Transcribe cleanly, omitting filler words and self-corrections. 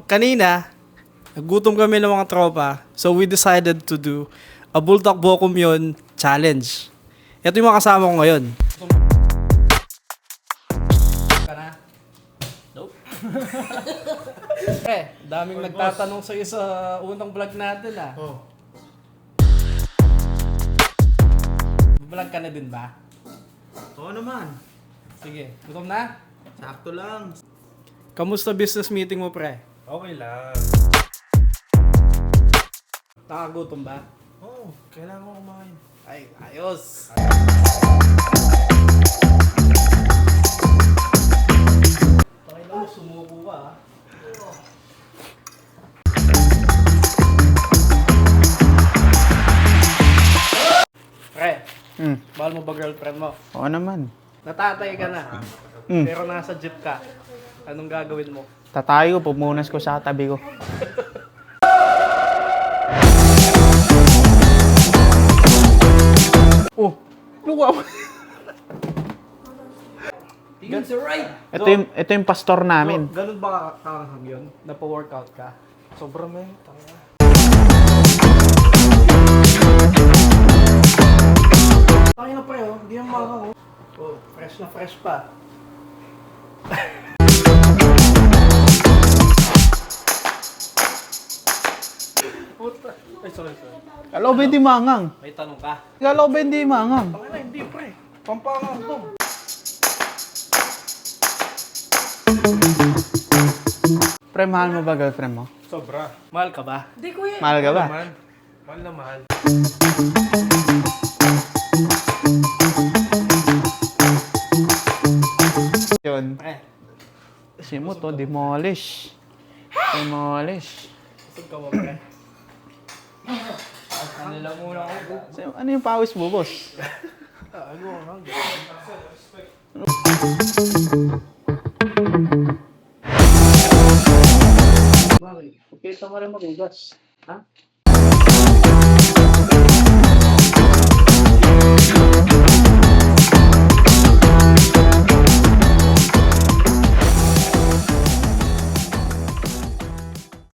kanina, nagutom kami ng mga tropa. So we decided to do a Bulldog Bokum yun challenge. Ito yung mga kasama ko ngayon. Nope. Daming nagtatanong sa'yo sa unang vlog natin ah. Oh. Vlog ka na din ba? Oo naman. Sige, gutom na? Sakto lang. Kamusta business meeting mo, pre? Okay lang. Nakagutom ba? Oo, kailangan ko kumain. Ay, ayos! Pakita mo, sumuko ka ah. Pre, mahal mo ba girlfriend mo? Oo naman. Natatay ka na, pero nasa jeep ka. Anong gagawin mo? Tatayo, pumunas ko sa tabi ko. Oh, luwa mo. Tingin sa right! Ito yung pastor namin. Ganun ba kakahang yun? Napa-workout ka? Sobrang may. Tayo na pre, oh. Hindi yung mga oh. Oh, fresh na fresh pa. Puta. Ay, sorry. Kala ko ba hindi mangang? May tanong ka? Kala ko ba hindi mangang? Tangina, hindi pre. Pampangang to. Pre, mahal mo ba girlfriend mo? Sobra. Mahal ka ba? Hindi kuya. Mahal ka ba? Mahal. Mahal na mahal. Yun. Pre, Si mo to, demolish. Demolish. busog ka ba pre? Ano lang muna ako. Ano yung pawis mo, boss? Ano nga? Bakit? Kita mo rin magugas. Ha?